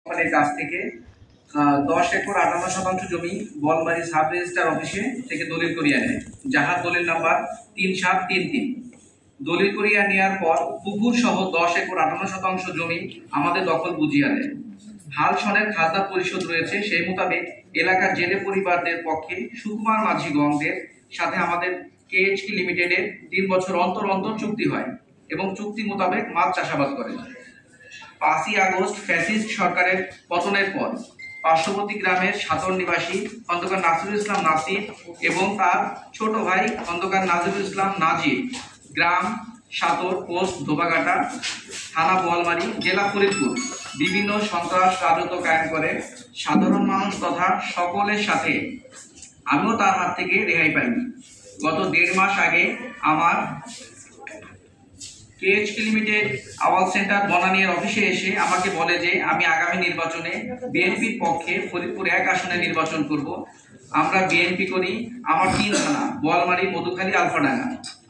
কোম্পানির কাছ থেকে 10 একর 58 জমি বলমারী সাব রেজিস্ট্রার অফিসে থেকে দলিল করিয়া নেয়, যাহার দলিল নাম্বার 3733। দলিল করিয়া নেওয়ার পর পুকুর সহ 10 একর 58 জমি আমাদের দখল বুঝিয়া দেয়। হাল সনের খাজনা পরিশোধ রয়েছে, সেই মোতাবেক এলাকার জেলে পরিবারদের পক্ষে সুকুমার মাঝিগণদের সাথে আমাদের কেএইচপি লিমিটেডের 3 বছর অন্তর অন্তর চুক্তি হয় এবং চুক্তি মোতাবেক মাছ চাষাবাদ করে। 5ই আগস্ট ফ্যাসিস্ট সরকারের পতনের পর পার্শ্ববর্তী গ্রামের সাতর নিবাসী খন্দকার নাসিরুল ইসলাম নাসির এবং তার ছোট ভাই খন্দকার নাজিরুল ইসলাম নাজির গ্রাম সাতর, পোস্ট ধোবাঘাটা, থানা বোয়ালমারী, জেলা ফরিদপুর বিভিন্ন সন্ত্রাস রাজত্ব কায়েম করে সাধারণ মানুষ তথা সকলের সাথে আমিও তার হাত থেকে রেহাই পাইনি। গত 1.5 মাস আগে আমার কেএইচপি লিমিটেড আওয়াল সেন্টার বনানীর অফিসে এসে আমাকে বলে যে আমি আগামী নির্বাচনে বিএনপির পক্ষে ফরিদপুর 1 আসনে নির্বাচন করব। আমরা বিএনপি করি, আমার 3 থানা বোয়ালমারী, মধুখালী, আলফাডাঙ্গা,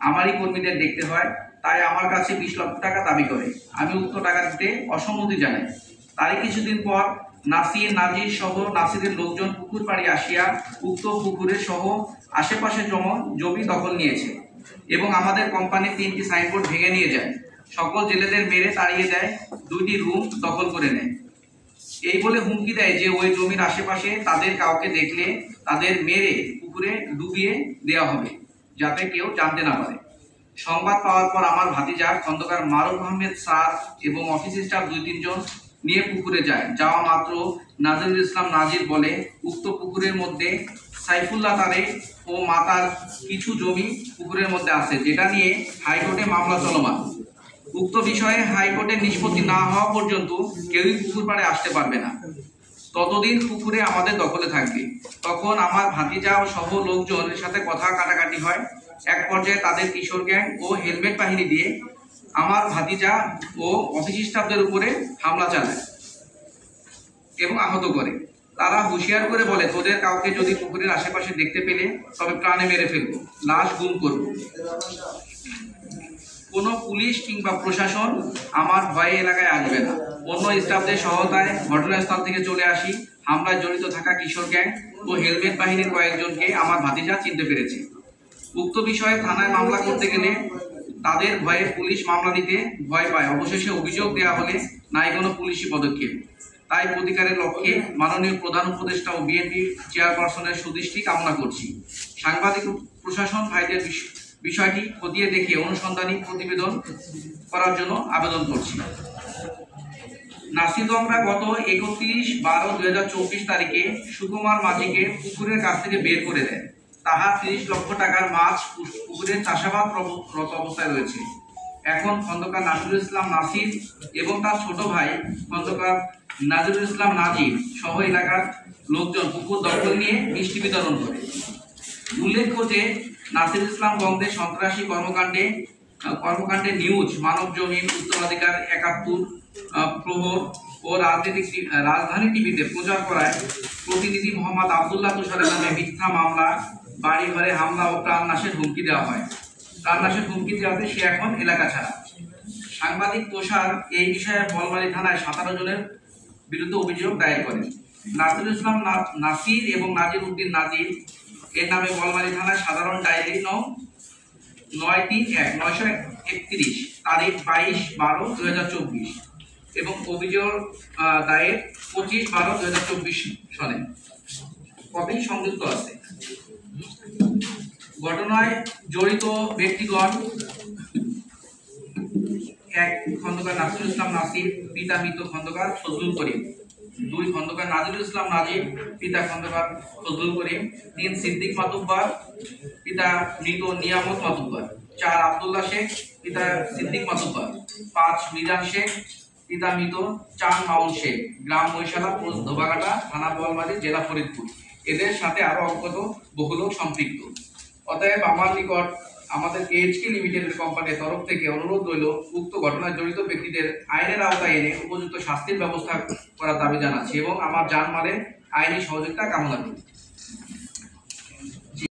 আমারই কর্মীদের দেখতে হয়, তাই আমার কাছে 20 লক্ষ টাকা দাবি করে। আমি উক্ত টাকা দিতে অসম্মতি জানাই। তারই কিছুদিন পর নাসির, নাজির সহ নাসিরের লোকজন পুকুর পাড়ে আসিয়া উক্ত পুকুরের সহ আশেপাশে জমি দখল নিয়েছে এবং আমাদের কোম্পানির 3টি সাইনবোর্ড ভেঙে নিয়ে যায়। সকল জেলেদের মেরে তাড়িয়ে দেয়, 2টি রুম দখল করে নেয়। এই বলে হুমকি দেয় যে ওই জমির আশেপাশে তাদের কাউকে দেখলে তাদের মেরে পুকুরে ডুবিয়ে দেওয়া হবে, যাতে কেউ জানতে না পারে। সংবাদ পাওয়ার পর আমার ভাতিজা খন্দকার মারুফ আহমেদ স্যার এবং অফিস স্টাফ 2-3 জন নিয়ে পুকুরে যায়। যাওয়া মাত্র নাজিরুল ইসলাম নাজির বলে উক্ত পুকুরের মধ্যে সাইফুল্লাহ তারেক ও মাতার কিছু জমি পুকুরের মধ্যে আছে, যেটা নিয়ে হাইকোর্টে মামলা চলমান। উক্ত বিষয়ে হাইকোর্টের নিষ্পত্তি না হওয়া পর্যন্ত কেউই পুকুর পাড়ে আসতে পারবে না, ততদিন পুকুরে আমাদের দখলে থাকবে। তখন আমার ভাতিজা ও সহ লোকজনের সাথে কথা কাটাকাটি হয়। এক পর্যায়ে তাদের কিশোর গ্যাং ও হেলমেট বাহিনী দিয়ে আমার ভাতিজা ও অফিস স্টাফদের উপরে হামলা চালায় এবং আহত করে। তারা হুঁশিয়ার করে বলে, তোদের কাউকে যদি পুকুরের আশেপাশে দেখতে পেলে তবে প্রাণে মেরে ফেলবো, লাশ গুম করবো। কোনো পুলিশ কিংবা প্রশাসন আমার ভয়ে এলাকায় আসবে না। অন্য স্টাফদের সহায়তায় ঘটনাস্থল থেকে চলে আসি। হামলায় জড়িত থাকা কিশোর গ্যাং ও হেলমেট বাহিনীর কয়েকজনকে আমার ভাতিজা চিনতে পেরেছে। উক্ত বিষয়ে থানায় মামলা করতে গেলে তাদের ভয়ে পুলিশ মামলা দিতে ভয় পায়। অবশেষে অভিযোগ দেওয়া হলে নাই কোনো পুলিশি পদক্ষেপ। তাই প্রতিকারের লক্ষ্যে মাননীয় প্রধান উপদেষ্টা ও বিএনপি চেয়ারপারসনের সুদৃষ্টি কামনা করছি। সাংবাদিক প্রশাসন ভাইদের বিষয়টি খতিয়ে দেখে অনুসন্ধানী প্রতিবেদন করার জন্য আবেদন করছি। নাসিরগঞ্জরা গত 31/12/2024 তারিখে সুকুমার মাঝিকে পুকুরের কাছ থেকে বের করে দেয়। তাহার 30 লক্ষ টাকার মাছ পুকুরের চাষাবাদরত অবস্থায় রয়েছে। এখন খন্দকার নাসিরুল ইসলাম নাসির এবং তার ছোট ভাই খন্দকার নাজিরুল ইসলাম নাজির সহ এলাকার লোকজন পুকুর দখল নিয়ে মিষ্টি বিতরণ করে। উল্লেখ্য যে নাসিরুল ইসলাম গঙ্গের সন্ত্রাসী কর্মকাণ্ডে নিউজ, মানব জমিন, উত্তরাধিকার 71, প্রহর ও রাজধানী টিভিতে প্রচার করায় প্রতিনিধি মোহাম্মদ আবদুল্লাহ তুষারের নামে মিথ্যা মামলা, বাড়ি ঘরে হামলা ও প্রাণনাশের হুমকি দেওয়া হয়। প্রাণনাশের হুমকি দেওয়াতে সে এখন এলাকা ছাড়া। সাংবাদিক তুষার এই বিষয়ে বলমারী থানায় 17 জনের বিরুদ্ধে অভিযোগ দায়ের করেন। নাসিরুল ইসলাম নাসির এবং নাজির উদ্দিন নাজির এর নামে বলমারী থানায় সাধারণ ডায়েরি নং 931 তারিখ 22/12/2024 এবং অভিযোগ দায়ের 25/12/2024 সনে কপি সংযুক্ত আছে। ঘটনায় জড়িত ব্যক্তিগণ: 1 খন্দকার নাসিরুল ইসলাম নাসির, পিতা মৃত খন্দকার ফজলুল করিম। 2 খন্দকার নাজিরুল ইসলাম নাজির, পিতা খন্দকার ফজলুল করিম। 3 সিদ্দিক মাতুব্বর, পিতা মৃত নিয়ামত মাতুব্বর। 4 আব্দুল্লাহ শেখ, পিতা সিদ্দিক মাতুব্বর। 5 মিজান শেখ, পিতা মৃত চান মাউল শেখ, গ্রাম মহিশালা, পোস্ট ধোবাঘাটা, থানা বোয়ালমারী, জেলা ফরিদপুর। এদের সাথে আরো অজ্ঞাত বহু লোক সম্পৃক্ত। অতএব আমার নিকট আমাদের কেএইচপি লিমিটেড কোম্পানির তরফ থেকে অনুরোধ রইল, উক্ত ঘটনায় জড়িত ব্যক্তিদের আইনের আওতায় এনে উপযুক্ত শাস্তির ব্যবস্থা করার দাবি জানাচ্ছি এবং আমার জানমালের আইনি সহযোগিতা কামনা করি।